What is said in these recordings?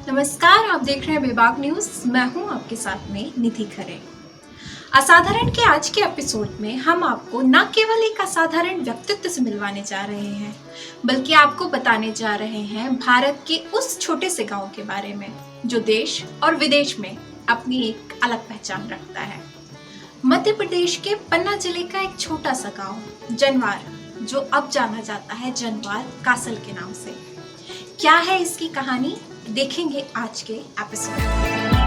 नमस्कार, आप देख रहे हैं बेबाक न्यूज। मैं हूं आपके साथ में निधि खरे। असाधारण के आज के एपिसोड में हम आपको न केवल एक असाधारण व्यक्तित्व से मिलवाने जा रहे हैं, बल्कि आपको बताने जा रहे हैं भारत के उस छोटे से गांव के बारे में जो देश और विदेश में अपनी एक अलग पहचान रखता है। मध्य प्रदेश के पन्ना जिले का एक छोटा सा गांव जनवार, जो अब जाना जाता है जनवार कासल के नाम से। क्या है इसकी कहानी, देखेंगे आज के एपिसोड में।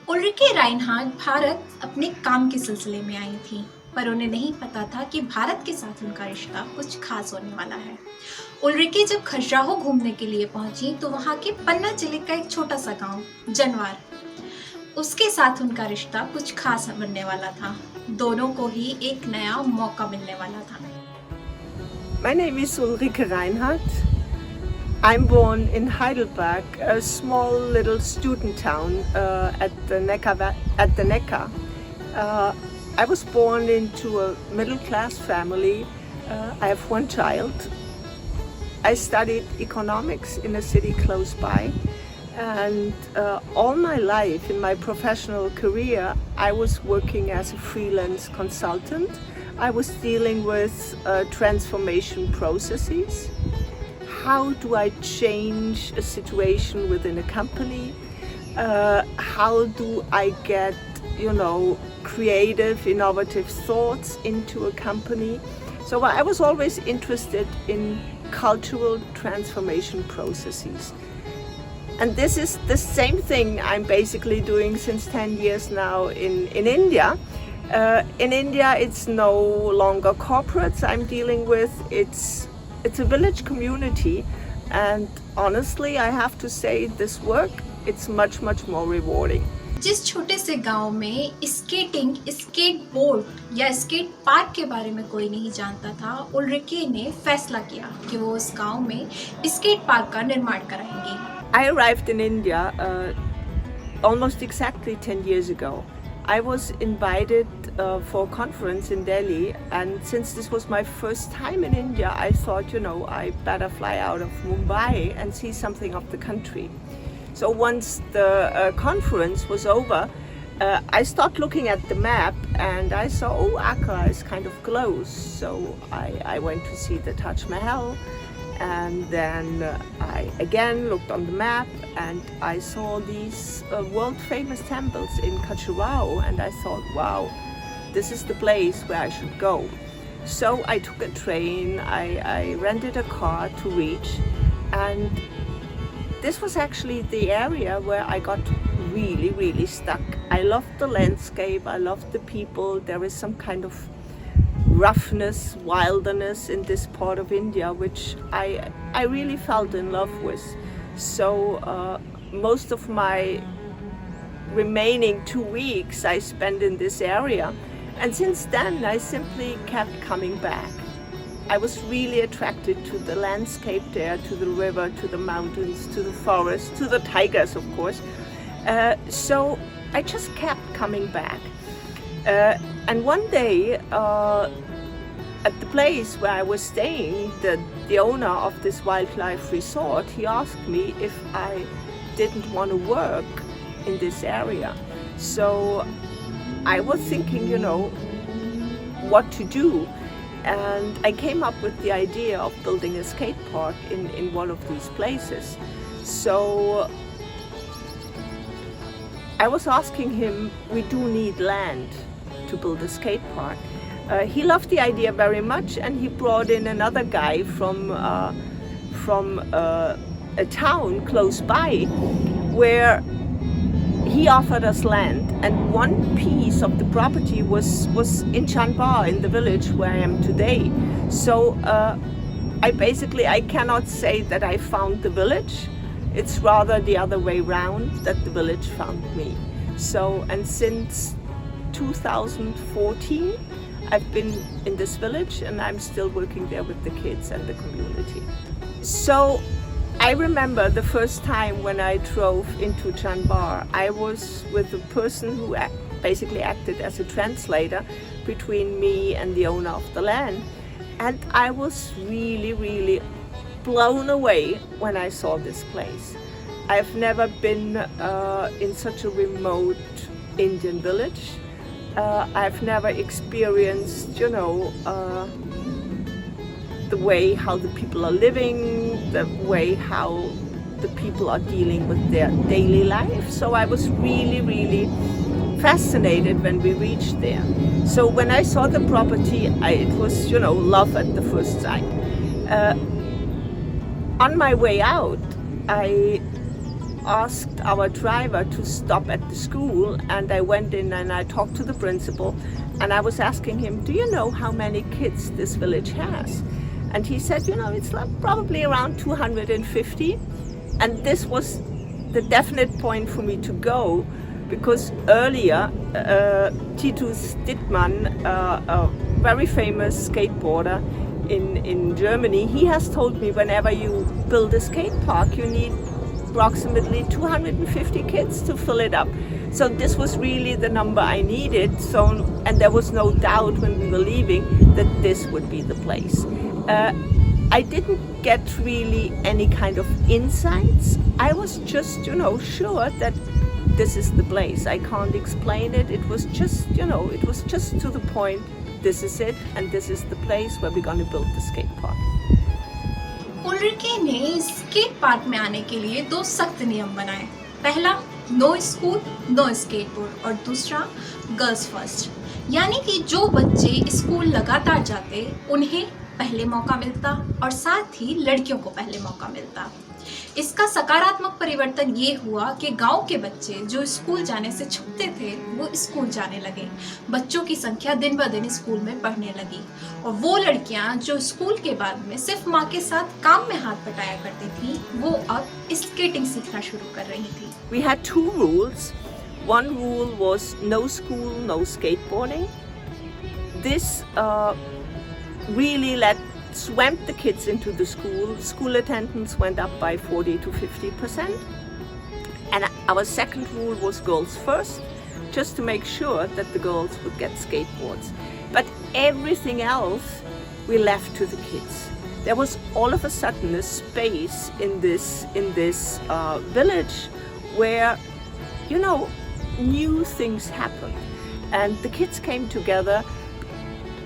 उल्रिके राइनहार्ड भारत अपने काम के सिलसिले में आई थी, पर उन्हें नहीं पता था कि भारत के साथ उनका रिश्ता कुछ खास होने वाला है। उल्रिके जब खजुराहो घूमने के लिए पहुंची तो वहां के पन्ना जिले का एक छोटा सा गांव जनवार, उसके साथ उनका रिश्ता कुछ खास बनने वाला था। दोनों को ही एक नया मौका मिलने वाला था। My name is Ulrike Reinhardt. I'm born in Heidelberg, a small little student town at the Neckar. I was born into a middle-class family. I have one child. I studied economics in a city close by, and all my life in my professional career, I was working as a freelance consultant. I was dealing with transformation processes. How do I change a situation within a company? How do I get, creative, innovative thoughts into a company? So I was always interested in cultural transformation processes. And this is the same thing I'm basically doing since 10 years now in India. In India, it's no longer corporates I'm dealing with. It's a village community, and honestly, I have to say this work, it's much more rewarding. जिस छोटे से गांव में skating, skate board या skate park के बारे में कोई नहीं जानता था, उल्रिके ने फैसला किया कि वो उस गांव में स्केट पार्क का निर्माण कराएंगे। I arrived in India almost exactly 10 years ago. I was invited for a conference in Delhi, and since this was my first time in India, I thought, I better fly out of Mumbai and see something of the country. So once the conference was over, I started looking at the map, and I saw, Agra is kind of close. So I went to see the Taj Mahal, and then I again looked on the map, and I saw these world-famous temples in Khajuraho, and I thought, wow, this is the place where I should go. So I took a train, I rented a car to reach, and this was actually the area where I got really stuck. I loved the landscape, I loved the people. There is some kind of roughness, wilderness in this part of India, which I really felt in love with. So most of my remaining 2 weeks I spent in this area, and since then I simply kept coming back. I was really attracted to the landscape there, to the river, to the mountains, to the forest, to the tigers, of course. So I just kept coming back. And one day, at the place where I was staying, the owner of this wildlife resort, he asked me if I didn't want to work in this area. So I was thinking, what to do. And I came up with the idea of building a skate park in one of these places. So I was asking him, we do need land to build a skate park. He loved the idea very much, and he brought in another guy from a town close by, where he offered us land, and one piece of the property was in Chanbar, in the village where I am today. So I cannot say that I found the village. It's rather the other way round, that the village found me. So, and since 2014, I've been in this village, and I'm still working there with the kids and the community. So I remember the first time when I drove into Janbar, I was with a person who basically acted as a translator between me and the owner of the land. And I was really, really blown away when I saw this place. I've never been in such a remote Indian village. I've never experienced, the way how the people are living, the way how the people are dealing with their daily life. So I was really, really fascinated when we reached there. So when I saw the property, it was, love at the first sight. On my way out, I asked our driver to stop at the school, and I went in and I talked to the principal, and I was asking him, do you know how many kids this village has? And he said, it's like probably around 250. And this was the definite point for me to go, because earlier, Titus Dittmann, a very famous skateboarder in Germany, he has told me whenever you build a skate park, you need approximately 250 kids to fill it up. So this was really the number I needed. So, and there was no doubt when we were leaving that this would be the place. I didn't get really any kind of insights. I was just, sure that this is the place. I can't explain it. It was just, it was just to the point. This is it, and this is the place where we're going to build the skate park. उल्रिके ने skate park में आने के लिए 2 सख्त नियम बनाए। पहला, no school no skateboard, और दूसरा, गर्ल्स फर्स्ट। यानी कि जो बच्चे स्कूल लगातार जाते उन्हें पहले मौका मिलता और साथ ही लड़कियों को पहले मौका मिलता। इसका सकारात्मक परिवर्तन ये हुआ कि गांव के बच्चे जो स्कूल जाने से छूटते थे वो स्कूल जाने लगे। बच्चों की संख्या दिन ब दिन स्कूल में बढ़ने लगी, और वो लड़कियां जो स्कूल के बाद में सिर्फ माँ के साथ काम में हाथ बटाया करती थी, वो अब स्केटिंग सीखना शुरू कर रही थी। We had 2 rules. One rule was no school, no skateboarding. This really swamped the kids into the school. School attendance went up by 40 to 50%. And our second rule was girls first, just to make sure that the girls would get skateboards. But everything else we left to the kids. There was all of a sudden a space in this village where, new things happened. And the kids came together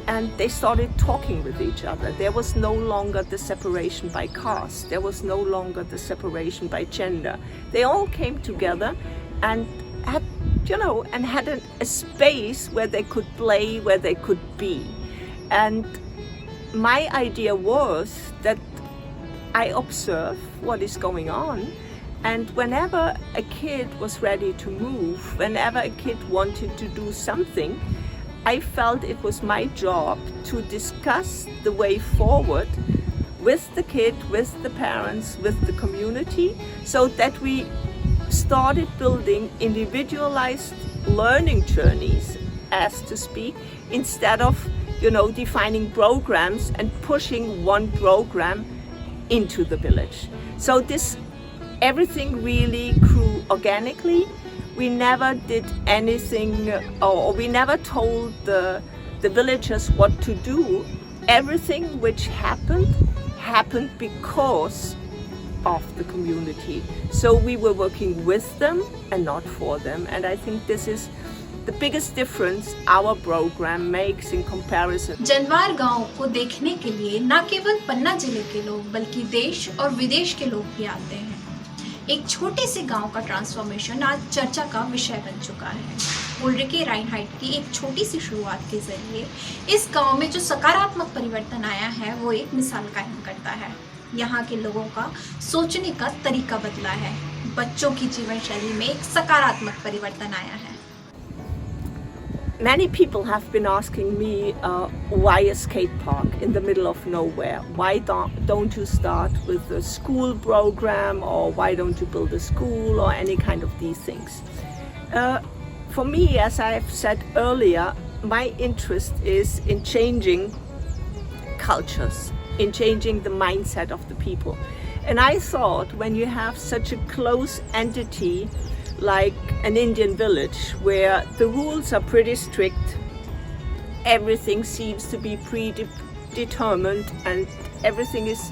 and they started talking with each other. There was no longer the separation by caste. There was no longer the separation by gender. They all came together and had, a space where they could play, where they could be. And my idea was that I observe what is going on, and whenever a kid was ready to move, whenever a kid wanted to do something, I felt it was my job to discuss the way forward with the kid, with the parents, with the community, so that we started building individualized learning journeys, as to speak, instead of, defining programs and pushing one program into the village. So everything really grew organically. We never did anything, or we never told the villagers what to do. Everything which happened because of the community. So we were working with them and not for them. And I think this is the biggest difference our program makes in comparison. जनवार गांव को देखने के लिए न केवल पन्ना जिले के लोग बल्कि देश और विदेश के लोग भी आते हैं। एक छोटे से गांव का ट्रांसफॉर्मेशन आज चर्चा का विषय बन चुका है। उल्रिके राइनहाइट की एक छोटी सी शुरुआत के जरिए इस गांव में जो सकारात्मक परिवर्तन आया है वो एक मिसाल कायम करता है। यहाँ के लोगों का सोचने का तरीका बदला है। बच्चों की जीवन शैली में एक सकारात्मक परिवर्तन आया है। many people have been asking me why a skate park in the middle of nowhere? Why don't you start with a school program, or why don't you build a school, or any kind of these things? For me, as I've said earlier, my interest is in changing cultures, in changing the mindset of the people. And I thought, when you have such a close entity like an Indian village where the rules are pretty strict, everything seems to be predetermined, and everything is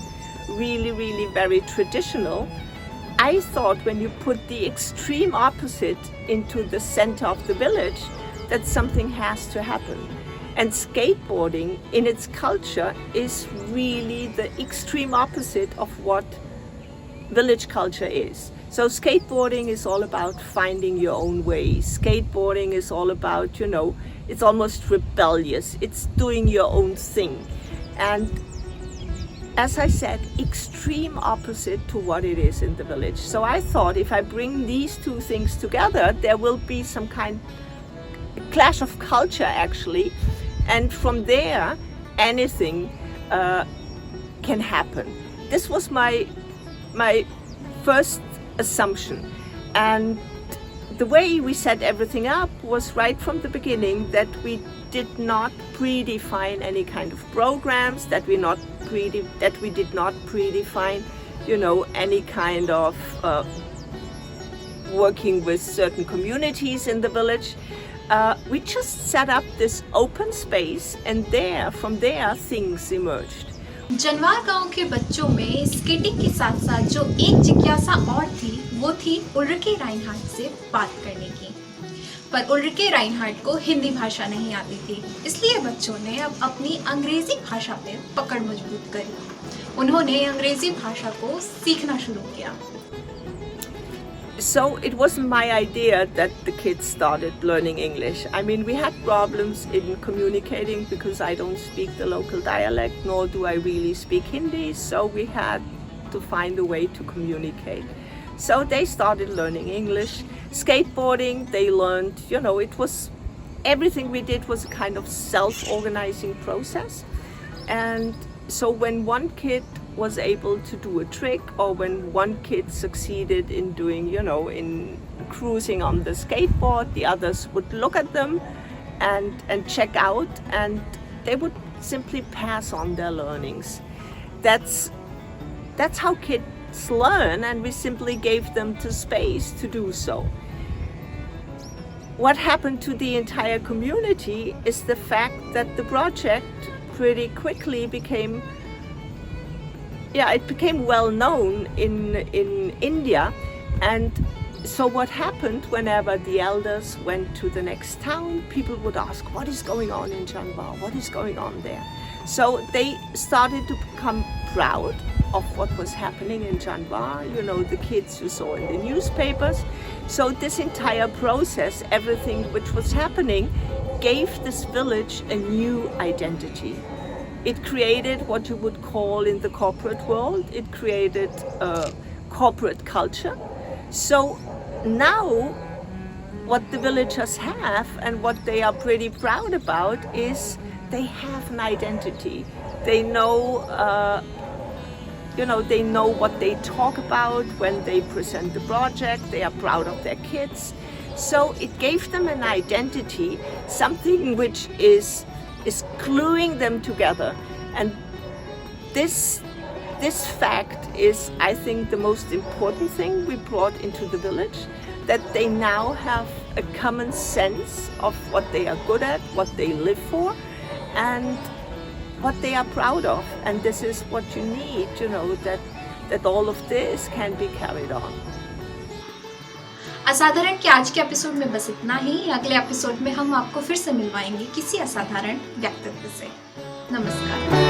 really, really very traditional, I thought when you put the extreme opposite into the center of the village, that something has to happen. And skateboarding in its culture is really the extreme opposite of what village culture is. So skateboarding is all about finding your own way. Skateboarding is all about, it's almost rebellious. It's doing your own thing. And as I said, extreme opposite to what it is in the village. So I thought, if I bring these two things together, there will be some kind of clash of culture, actually. And from there, anything can happen. This was my first assumption. And the way we set everything up was right from the beginning that we did not predefine any kind of programs, that we did not predefine, any kind of working with certain communities in the village. We just set up this open space, and from there things emerged. जनवार गांव के बच्चों में skating के साथ साथ जो एक जिज्ञासा और थी, वो थी उल्रिके राइनहार्ट से बात करने की। पर उल्रिके राइनहार्ट को हिंदी भाषा नहीं आती थी, इसलिए बच्चों ने अब अपनी अंग्रेजी भाषा पे पकड़ मजबूत करी। उन्होंने अंग्रेजी भाषा को सीखना शुरू किया। So it wasn't my idea that the kids started learning English. I mean, we had problems in communicating because I don't speak the local dialect, nor do I really speak Hindi, so we had to find a way to communicate. So they started learning English. Skateboarding, they learned, it was, everything we did was a kind of self-organizing process. And so when one kid was able to do a trick, or when one kid succeeded in doing, in cruising on the skateboard, the others would look at them and check out, and they would simply pass on their learnings. That's how kids learn, and we simply gave them the space to do so. What happened to the entire community is the fact that the project pretty quickly became well known in India. And so what happened, whenever the elders went to the next town, people would ask, what is going on in Janvar? What is going on there? So they started to become proud of what was happening in Janvar, the kids you saw in the newspapers. So this entire process, everything which was happening, gave this village a new identity. It created what you would call in the corporate world, it created a corporate culture. So now what the villagers have, and what they are pretty proud about, is they have an identity. They know, they know what they talk about when they present the project. They are proud of their kids. So it gave them an identity, something which is gluing them together. And this fact is, I think, the most important thing we brought into the village, that they now have a common sense of what they are good at, what they live for, and what they are proud of. And this is what you need, that all of this can be carried on. असाधारण के आज के episode में बस इतना ही। अगले episode में हम आपको फिर से मिलवाएंगे किसी असाधारण व्यक्तित्व से। नमस्कार।